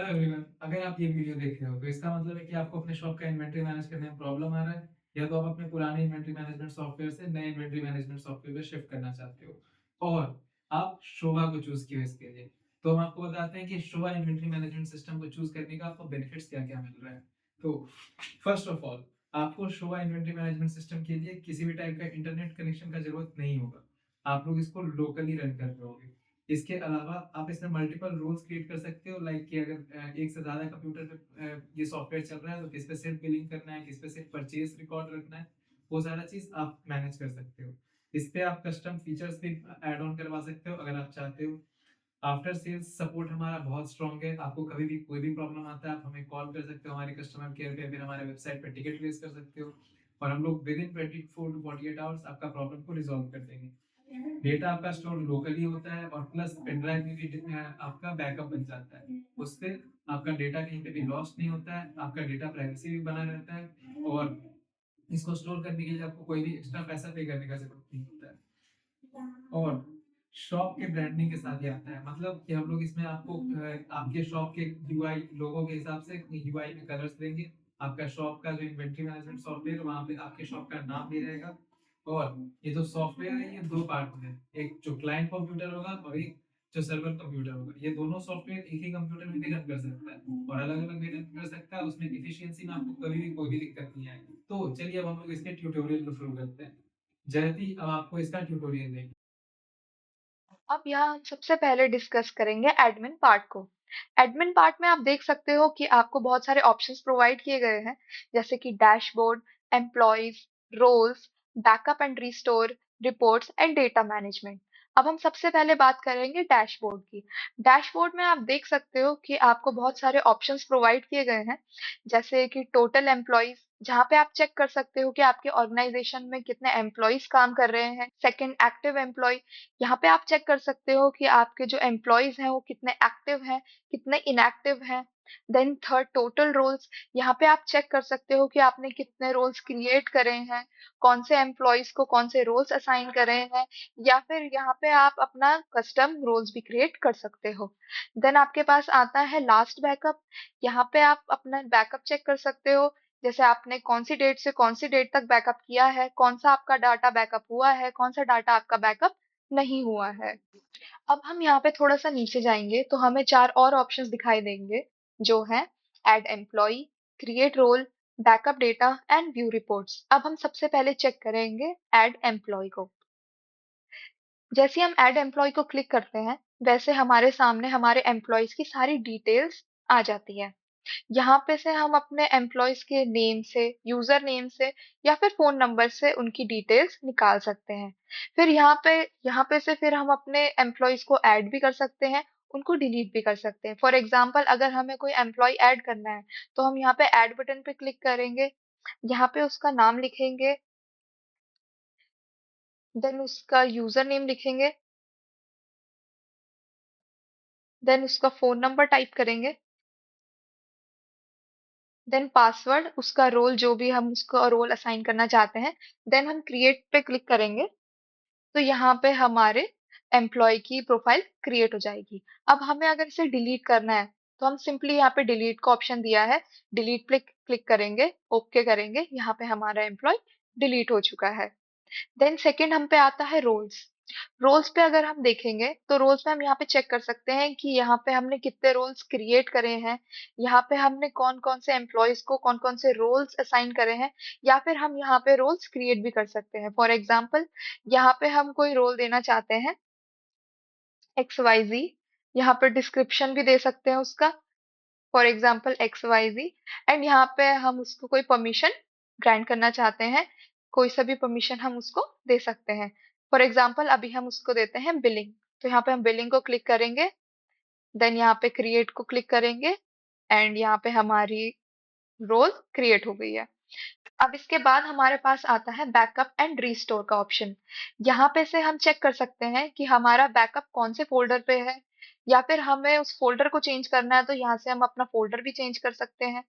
Everyone, अगर आप ये वीडियो देख रहे हो तो इसका मतलब है कि आपको अपने शॉप का इन्वेंटरी मैनेज करने में प्रॉब्लम आ रहा है, या तो आप अपने पुराने इन्वेंटरी मैनेजमेंट सॉफ्टवेयर से नए इन्वेंटरी मैनेजमेंट सॉफ्टवेयर पे शिफ्ट करना चाहते हो, और आप शोभा को चूज किया इसके लिए। तो हम आपको बताते हैं कि शोभा इन्वेंटरी मैनेजमेंट सिस्टम को चूज करने का आपको बेनिफिट्स क्या क्या मिल रहा है। तो फर्स्ट ऑफ ऑल, आपको शोभा इन्वेंटरी मैनेजमेंट सिस्टम के लिए किसी भी टाइप का इंटरनेट कनेक्शन का जरूरत नहीं होगा। आप लोग इसको लोकली रन कर रहे होगे। इसके अलावा आप इसमें मल्टीपल रोल्स क्रिएट कर सकते हो, लाइक कि अगर एक से ज्यादा कंप्यूटर पे ये सॉफ्टवेयर चल रहा है तो किस पे सिर्फ बिलिंग करना है, किस पे सिर्फ परचेज रिकॉर्ड रखना है, वो सारा चीज आप मैनेज कर सकते हो। इस पे आप कस्टम फीचर्स भी ऐड ऑन करवा सकते हो अगर आप चाहते हो। आफ्टर सेल्स सपोर्ट हमारा बहुत स्ट्रॉन्ग है। आपको कभी भी कोई भी प्रॉब्लम आता है आप हमें कॉल कर सकते हो हमारे कस्टमर केयर पे, फिर हमारे वेबसाइट पे टिकट रेज कर सकते हो, और हम लोग विद इन 24 टू 48 आवर्स आपका प्रॉब्लम को रिजॉल्व कर देंगे। डेटा आपका स्टोर लोकली होता है, और प्लस पेन ड्राइव में भी आपका बैकअप बन जाता है। उससे आपका डेटा कहीं पे भी लॉस्ट नहीं होता है, आपका डेटा प्राइवेसी भी बना रहता है, और इसको स्टोर करने के लिए आपको कोई भी एक्स्ट्रा पैसा पे करने का जरूरत नहीं होता है। और शॉप के ब्रांडिंग के साथ ही आता है, मतलब कि हम लोग इसमें आपको आपके शॉप के यूआई लोगों के हिसाब से यूआई में कलर्स देंगे। आपका शॉप का जो इन्वेंटरी मैनेजमेंट सॉफ्टवेयर, वहां पे आपके शॉप का नाम भी रहेगा। और ये जो सॉफ्टवेयर है ये दो पार्ट में है, एक जो क्लाइंट कंप्यूटर होगा और एक जो सर्वर कंप्यूटर होगा। ये दोनों सॉफ्टवेयर एक ही कंप्यूटर में भी रन कर सकता है, और अलग अलग भी रन कर सकता है। उसमें इफिशियंसी में आपको कभी भी कोई भी दिक्कत नहीं आएगी। तो चलिए अब हम लोग इसके ट्यूटोरियल को शुरू करते हैं। जयती अब आपको इसका ट्यूटोरियल देंगे। अब यहाँ हम सबसे पहले डिस्कस करेंगे एडमिन पार्ट को। एडमिन पार्ट में आप देख सकते हो कि आपको बहुत सारे ऑप्शंस प्रोवाइड किए गए हैं, जैसे कि dashboard, employees, roles, backup and restore, reports and data management. अब हम सबसे पहले बात करेंगे डैशबोर्ड की। डैशबोर्ड में आप देख सकते हो कि आपको बहुत सारे ऑप्शंस प्रोवाइड किए गए हैं, जैसे कि टोटल एम्प्लॉयज, जहाँ पे आप चेक कर सकते हो कि आपके ऑर्गेनाइजेशन में कितने एम्प्लॉयज काम कर रहे हैं। सेकंड, एक्टिव एम्प्लॉय, यहाँ पे आप चेक कर सकते हो कि आपके जो एम्प्लॉयज हैं वो कितने एक्टिव हैं, कितने इनएक्टिव हैं। देन थर्ड, टोटल रोल्स, यहाँ पे आप चेक कर सकते हो कि आपने कितने रोल्स क्रिएट करे हैं, कौन से एम्प्लॉयज को कौन से रोल्स असाइन करे हैं, या फिर यहाँ पे आप अपना कस्टम रोल्स भी क्रिएट कर सकते हो। देन आपके पास आता है लास्ट बैकअप। यहाँ पे आप अपना बैकअप चेक कर सकते हो, जैसे आपने कौन सी डेट से कौन सी डेट तक बैकअप किया है, कौन सा आपका डाटा बैकअप हुआ है, कौन सा डाटा आपका बैकअप नहीं हुआ है। अब हम यहाँ पे थोड़ा सा नीचे जाएंगे तो हमें चार और ऑप्शंस दिखाई देंगे, जो है add employee, create role, backup data and view reports. अब हम सबसे पहले चेक करेंगे ऐड एम्प्लॉय को। जैसे हम ऐड एम्प्लॉय को क्लिक करते हैं, वैसे हमारे सामने हमारे एम्प्लॉयज की सारी डिटेल्स आ जाती है। यहाँ पे से हम अपने एम्प्लॉयज के नेम से, यूजर नेम से, या फिर फोन नंबर से उनकी डिटेल्स निकाल सकते हैं। फिर यहाँ पे से फिर हम अपने एम्प्लॉयज को ऐड भी कर सकते हैं, उनको डिलीट भी कर सकते हैं। फॉर एग्जाम्पल, अगर हमें कोई एम्प्लॉय ऐड करना है तो हम यहाँ पे ऐड बटन पे क्लिक करेंगे, यहाँ पे उसका नाम लिखेंगे, देन उसका यूजर नेम लिखेंगे, देन उसका फोन नंबर टाइप करेंगे, देन पासवर्ड, उसका रोल जो भी हम उसका रोल असाइन करना चाहते हैं, देन हम क्रिएट पे क्लिक करेंगे। तो यहाँ पे हमारे एम्प्लॉय की प्रोफाइल क्रिएट हो जाएगी। अब हमें अगर इसे डिलीट करना है तो हम सिंपली यहाँ पे डिलीट का ऑप्शन दिया है, डिलीट पे क्लिक करेंगे, ओके करेंगे, यहाँ पे हमारा एम्प्लॉय डिलीट हो चुका है। देन सेकंड हम पे आता है रोल्स। रोल्स पे अगर हम देखेंगे तो रोल्स में हम यहाँ पे चेक कर सकते हैं कि यहाँ पे हमने कितने रोल्स क्रिएट करे हैं, यहाँ पे हमने कौन कौन से एम्प्लॉयज को कौन कौन से रोल्स असाइन करे हैं, या फिर हम यहाँ पे रोल्स क्रिएट भी कर सकते हैं। फॉर एग्जाम्पल, यहाँ पे हम कोई रोल देना चाहते हैं XYZ, यहाँ पे डिस्क्रिप्शन भी दे सकते हैं उसका, फॉर एग्जाम्पल XYZ, एंड यहाँ पे हम उसको कोई परमिशन ग्रांट करना चाहते हैं, कोई सा भी परमिशन हम उसको दे सकते हैं। फॉर एग्जाम्पल अभी हम उसको देते हैं बिलिंग, तो यहाँ पे हम बिलिंग को क्लिक करेंगे, देन यहाँ पे क्रिएट को क्लिक करेंगे, एंड यहाँ पे हमारी रोल क्रिएट हो गई है। अब इसके बाद हमारे पास आता है बैकअप एंड रीस्टोर का ऑप्शन। यहाँ पे से हम चेक कर सकते हैं कि हमारा बैकअप कौन से फोल्डर पे है, या फिर हमें उस फ़ोल्डर को चेंज करना है तो यहाँ से हम अपना फ़ोल्डर भी चेंज कर सकते हैं।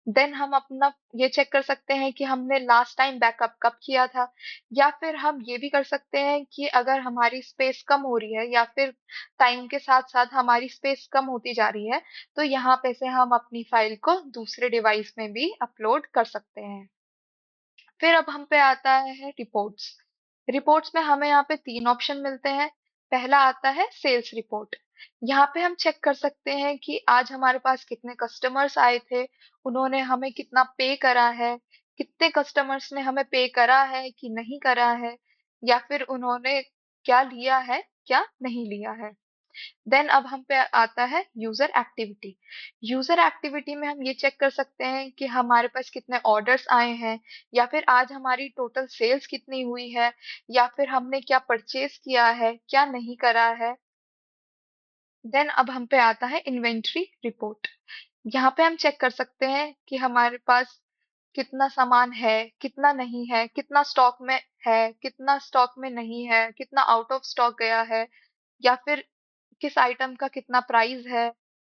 देन हम अपना ये चेक कर सकते हैं कि हमने लास्ट टाइम बैकअप कब किया था, या फिर हम ये भी कर सकते हैं कि अगर हमारी स्पेस कम हो रही है या फिर टाइम के साथ-साथ हमारी स्पेस कम होती जा रही है, तो यहाँ पे से हम अपनी फ़ाइल को दूसरे डिवाइस में भी अपलोड कर सकते हैं। फिर अब हम पे आता है रिपोर्ट्स। रिपोर्ट्स में हमें यहाँ पे 3 ऑप्शन मिलते हैं। पहला आता है सेल्स रिपोर्ट। यहाँ पे हम चेक कर सकते हैं कि आज हमारे पास कितने कस्टमर्स आए थे, उन्होंने हमें कितना पे करा है, कितने कस्टमर्स ने हमें पे करा है कि नहीं करा है, या फिर उन्होंने क्या लिया है, क्या नहीं लिया है। देन अब हम पे आता है यूजर एक्टिविटी। यूजर एक्टिविटी में हम ये चेक कर सकते हैं कि हमारे पास कितने ऑर्डर्स आए हैं, या फिर आज हमारी टोटल सेल्स कितनी हुई है, या फिर हमने क्या परचेज किया है, क्या नहीं करा है। देन अब हम पे आता है इन्वेंट्री रिपोर्ट। यहाँ पे हम चेक कर सकते हैं कि हमारे पास कितना सामान है, कितना नहीं है, कितना स्टॉक में है, कितना स्टॉक में नहीं है, कितना आउट ऑफ स्टॉक गया है, या फिर किस आइटम का कितना प्राइस है,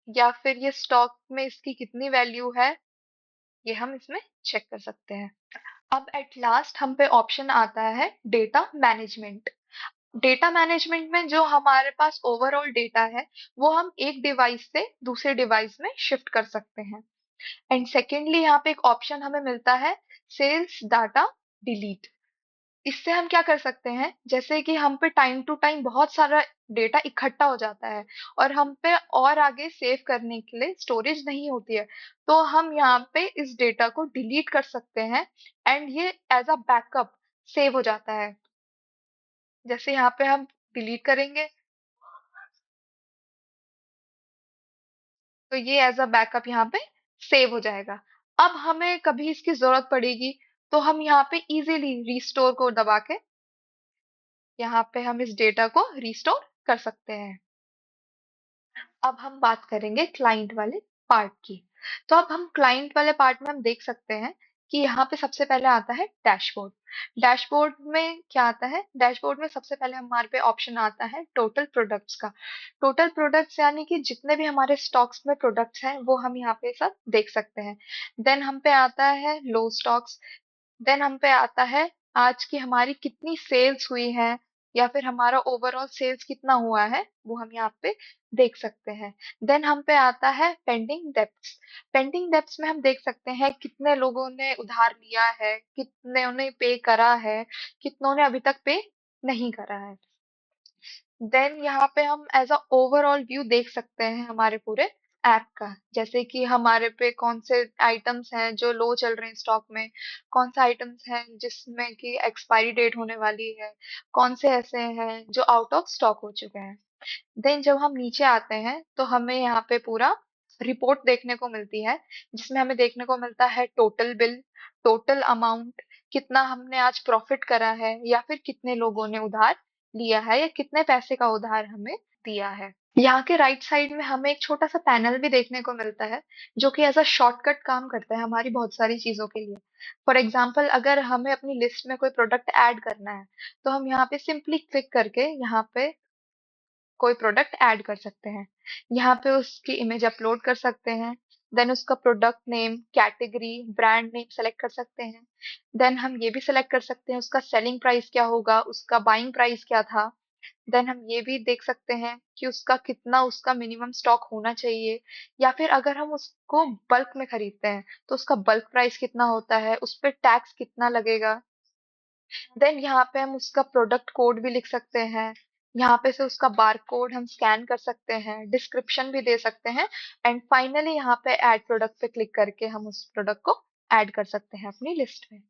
या फिर ये स्टॉक में इसकी कितनी वैल्यू है, ये हम इसमें चेक कर सकते हैं। अब एट लास्ट हम पे ऑप्शन आता है डेटा मैनेजमेंट। डेटा मैनेजमेंट में जो हमारे पास ओवरऑल डेटा है, वो हम एक डिवाइस से दूसरे डिवाइस में शिफ्ट कर सकते हैं। एंड सेकेंडली यहाँ पे एक ऑप्शन हमें मिलता है सेल्स डाटा डिलीट। इससे हम क्या कर सकते हैं, जैसे कि हम पे टाइम टू टाइम बहुत सारा डेटा इकट्ठा हो जाता है और हम पे और आगे सेव करने के लिए स्टोरेज नहीं होती है, तो हम यहाँ पे इस डेटा को डिलीट कर सकते हैं एंड ये एज अ बैकअप सेव हो जाता है। जैसे यहाँ पे हम डिलीट करेंगे तो ये एज अ बैकअप यहाँ पे सेव हो जाएगा। अब हमें कभी इसकी जरूरत पड़ेगी तो हम यहाँ पे इजीली रिस्टोर को दबा के यहाँ पे हम इस डेटा को रिस्टोर कर सकते हैं। अब हम बात करेंगे क्लाइंट वाले पार्ट की। तो अब हम क्लाइंट वाले पार्ट में हम देख सकते हैं कि यहाँ पे सबसे पहले आता है डैशबोर्ड। डैशबोर्ड में क्या आता है? डैशबोर्ड में सबसे पहले हमारे पे ऑप्शन आता है टोटल प्रोडक्ट्स का। टोटल प्रोडक्ट्स यानी कि जितने भी हमारे स्टॉक्स में प्रोडक्ट्स हैं वो हम यहाँ पे सब देख सकते हैं। देन हम पे आता है लो स्टॉक्स। देन हम पे आता है आज की हमारी कितनी सेल्स हुई है, या फिर हमारा ओवरऑल सेल्स कितना हुआ है, वो हम यहाँ पे देख सकते हैं। देन हम पे आता है पेंडिंग डेब्ट्स। पेंडिंग डेब्ट्स में हम देख सकते हैं कितने लोगों ने उधार लिया है, कितने ने पे करा है, कितनों ने अभी तक पे नहीं करा है। देन यहाँ पे हम एज अ ओवरऑल व्यू देख सकते हैं हमारे पूरे ऐप का, जैसे कि हमारे पे कौन से आइटम्स हैं जो लो चल रहे हैं स्टॉक में, कौन से आइटम्स हैं जिसमें कि एक्सपायरी डेट होने वाली है, कौन से ऐसे हैं जो आउट ऑफ स्टॉक हो चुके हैं। देन जब हम नीचे आते हैं तो हमें यहाँ पे पूरा रिपोर्ट देखने को मिलती है, जिसमें हमें देखने को मिलता है टोटल बिल, टोटल अमाउंट, कितना हमने आज प्रॉफिट करा है, या फिर कितने लोगों ने उधार लिया है, या कितने पैसे का उधार हमें दिया है। यहाँ के राइट साइड में हमें एक छोटा सा पैनल भी देखने को मिलता है, जो कि एज अ शॉर्टकट काम करता है हमारी बहुत सारी चीजों के लिए। फॉर एग्जाम्पल अगर हमें अपनी लिस्ट में कोई प्रोडक्ट ऐड करना है, तो हम यहाँ पे सिंपली क्लिक करके यहाँ पे कोई प्रोडक्ट ऐड कर सकते हैं। यहाँ पे उसकी इमेज अपलोड कर सकते हैं। देन उसका product name, category, brand name select कर सकते हैं। देन हम ये भी सेलेक्ट कर सकते हैं उसका सेलिंग प्राइस क्या होगा, उसका बाइंग प्राइस क्या था। देन हम ये भी देख सकते हैं कि उसका कितना उसका मिनिमम स्टॉक होना चाहिए, या फिर अगर हम उसको बल्क में खरीदते हैं तो उसका बल्क प्राइस कितना होता है, उस पर टैक्स कितना लगेगा। देन यहाँ पे हम उसका प्रोडक्ट कोड भी लिख सकते हैं। यहाँ पे से उसका बार कोड हम स्कैन कर सकते हैं, डिस्क्रिप्शन भी दे सकते हैं, एंड फाइनली यहाँ पे ऐड प्रोडक्ट पे क्लिक करके हम उस प्रोडक्ट को ऐड कर सकते हैं अपनी लिस्ट में।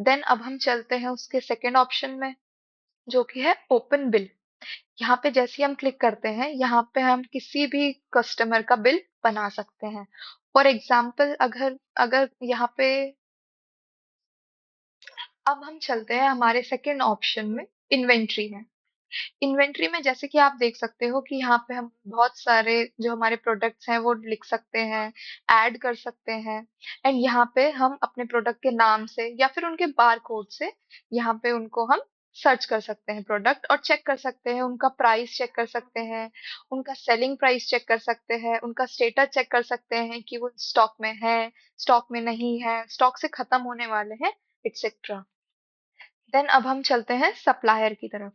देन अब हम चलते हैं उसके सेकेंड ऑप्शन में, जो कि है ओपन बिल। यहाँ पे जैसे ही हम क्लिक करते हैं, यहाँ पे हम किसी भी कस्टमर का बिल बना सकते हैं। फॉर एग्जाम्पल अगर अगर यहाँ पे अब हम चलते हैं हमारे सेकेंड ऑप्शन में, इन्वेंट्री में। इन्वेंट्री में जैसे कि आप देख सकते हो कि यहाँ पे हम बहुत सारे जो हमारे प्रोडक्ट्स हैं वो लिख सकते हैं, ऐड कर सकते हैं, एंड यहाँ पे हम अपने प्रोडक्ट के नाम से या फिर उनके बार कोड से यहाँ पे उनको हम सर्च कर सकते हैं प्रोडक्ट और चेक कर सकते हैं, उनका प्राइस चेक कर सकते हैं, उनका सेलिंग प्राइस चेक कर सकते हैं, उनका स्टेटस चेक कर सकते हैं कि वो स्टॉक में है, स्टॉक में नहीं है, स्टॉक से खत्म होने वाले हैं, एक्सेट्रा। देन अब हम चलते हैं सप्लायर की तरफ।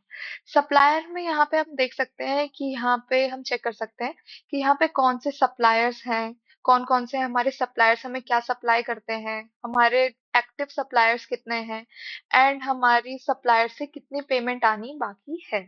सप्लायर में यहाँ पे हम देख सकते हैं कि यहाँ पे हम चेक कर सकते हैं कि यहाँ पे कौन से सप्लायर्स हैं, कौन कौन से हमारे सप्लायर्स हमें क्या सप्लाई करते हैं, हमारे एक्टिव सप्लायर्स कितने हैं, एंड हमारी सप्लायर से कितनी पेमेंट आनी बाकी है,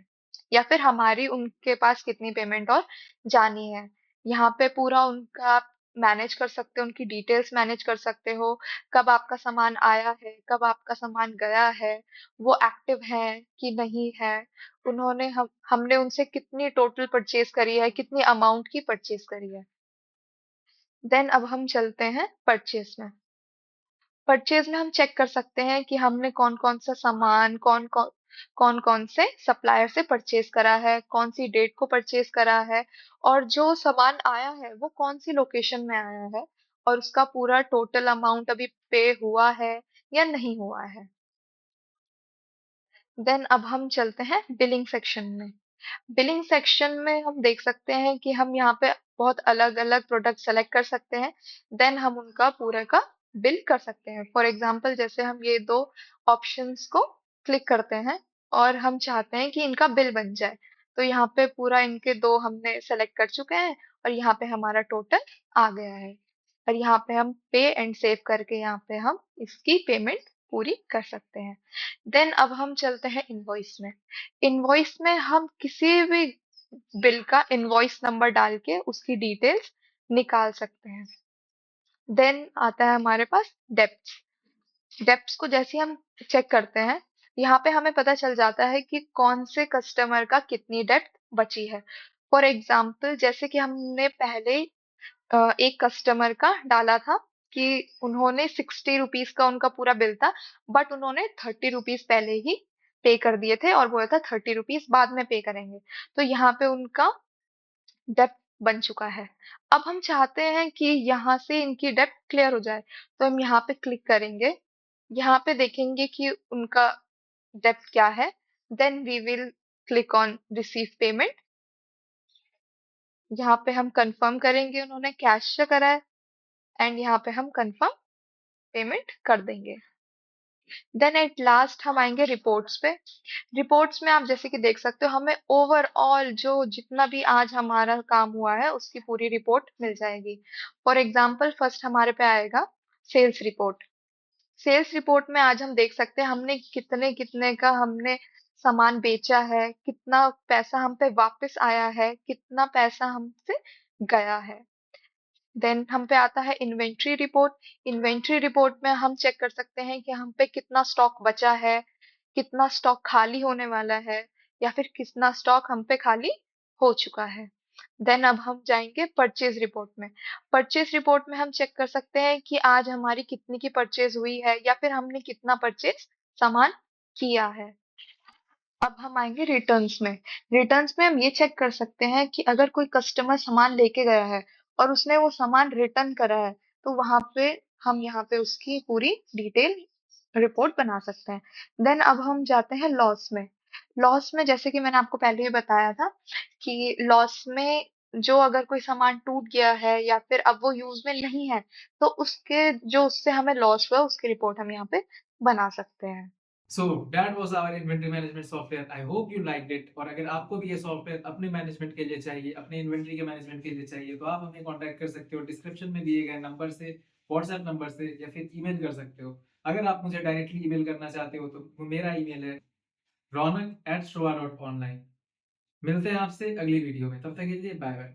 या फिर हमारी उनके पास कितनी पेमेंट और जानी है। यहाँ पे पूरा उनका मैनेज कर सकते हो, उनकी डिटेल्स मैनेज कर सकते हो, कब आपका सामान आया है, कब आपका सामान गया है, वो एक्टिव हैं कि नहीं है, उन्होंने हमने उनसे कितनी टोटल परचेज करी है, कितनी अमाउंट की परचेज करी है। देन अब हम चलते हैं परचेज में। परचेज में हम चेक कर सकते हैं कि हमने कौन कौन सा सामान कौन कौन से सप्लायर से परचेज करा है, कौन सी डेट को परचेज करा है, और जो सामान आया है वो कौन सी लोकेशन में आया है, और उसका पूरा टोटल अमाउंट अभी पे हुआ है या नहीं हुआ है। देन अब हम चलते हैं बिलिंग सेक्शन में। बिलिंग सेक्शन में हम देख सकते हैं कि हम यहाँ पे बहुत अलग-अलग प्रोडक्ट सेलेक्ट कर सकते हैं। देन हम उनका पूरा का बिल कर सकते हैं। फॉर एग्जांपल जैसे हम ये दो ऑप्शंस को क्लिक करते हैं और हम चाहते हैं कि इनका बिल बन जाए। तो यहाँ पे पूरा इनके दो हमने सेलेक्ट कर चुके हैं और यहाँ पे हमारा टोटल आ गया है। और यहाँ पे हम पे एंड सेव करके यहाँ पे हम इसकी पेमेंट पूरी कर सकते हैं। देन अब हम चलते हैं इनवॉइस में। इनवॉइस में हम किसी भी बिल का इनवॉइस नंबर डाल के उसकी डिटेल्स निकाल सकते हैं। देन आता है हमारे पास डेप्थ। डेप्थ को जैसे हम चेक करते हैं, यहाँ पे हमें पता चल जाता है कि कौन से कस्टमर का कितनी डेप्थ बची है। फॉर एग्जाम्पल जैसे कि हमने पहले एक कस्टमर का डाला था कि उन्होंने 60 रुपीज का उनका पूरा बिल था, बट उन्होंने 30 रुपीज पहले ही पे कर दिए थे और बोला था 30 रुपीज बाद में पे करेंगे। तो यहाँ पे उनका डेप्थ बन चुका है। अब हम चाहते हैं कि यहाँ से इनकी डेप्थ क्लियर हो जाए, तो हम यहाँ पे क्लिक करेंगे। यहाँ पे देखेंगे कि उनका डेप्थ क्या है। Then we will click on receive payment. यहाँ पे हम कंफर्म करेंगे उन्होंने कैश से करा है, एंड यहाँ पे हम कंफर्म पेमेंट कर देंगे। देन एट लास्ट हम आएंगे रिपोर्ट्स पे। रिपोर्ट्स में आप जैसे कि देख सकते हो हमें ओवरऑल जो जितना भी आज हमारा काम हुआ है उसकी पूरी रिपोर्ट मिल जाएगी। फॉर एग्जांपल फर्स्ट हमारे पे आएगा सेल्स रिपोर्ट। सेल्स रिपोर्ट में आज हम देख सकते हैं हमने कितने कितने का हमने सामान बेचा है, कितना पैसा हम पे वापस आया है, कितना पैसा हमसे गया है। देन हम पे आता है इन्वेंट्री रिपोर्ट। इन्वेंट्री रिपोर्ट में हम चेक कर सकते हैं कि हम पे कितना स्टॉक बचा है, कितना स्टॉक खाली होने वाला है, या फिर कितना स्टॉक हम पे खाली हो चुका है। देन अब हम जाएंगे परचेज रिपोर्ट में। परचेज रिपोर्ट में हम चेक कर सकते हैं कि आज हमारी कितनी की परचेज हुई है या फिर हमने कितना परचेज सामान किया है। अब हम आएंगे रिटर्न्स में। रिटर्न्स में हम ये चेक कर सकते हैं कि अगर कोई कस्टमर सामान लेके गया है और उसने वो सामान रिटर्न करा है, तो वहां पे हम यहाँ पे उसकी पूरी डिटेल रिपोर्ट बना सकते हैं। देन अब हम जाते हैं लॉस में। लॉस में जैसे कि मैंने आपको पहले ही बताया था कि लॉस में जो अगर कोई सामान टूट गया है या फिर अब वो यूज में नहीं है, तो उसके जो उससे हमें लॉस हुआ उसकी रिपोर्ट हम यहाँ पे बना सकते हैं। So that was our inventory management software. I hope you liked it. और अगर आपको भी ये सॉफ्टवेयर अपने मैनेजमेंट के लिए चाहिए, अपने इन्वेंटरी के मैनेजमेंट के लिए चाहिए, तो आप हमें कांटेक्ट कर सकते हो डिस्क्रिप्शन में दिए गए नंबर से, व्हाट्सएप नंबर से, या फिर ईमेल कर सकते हो। अगर आप मुझे डायरेक्टली ईमेल करना चाहते हो तो मेरा ईमेल है ronak@shoa.online। मिलते हैं आपसे अगली वीडियो में, तब तक के लिए बाय बाय।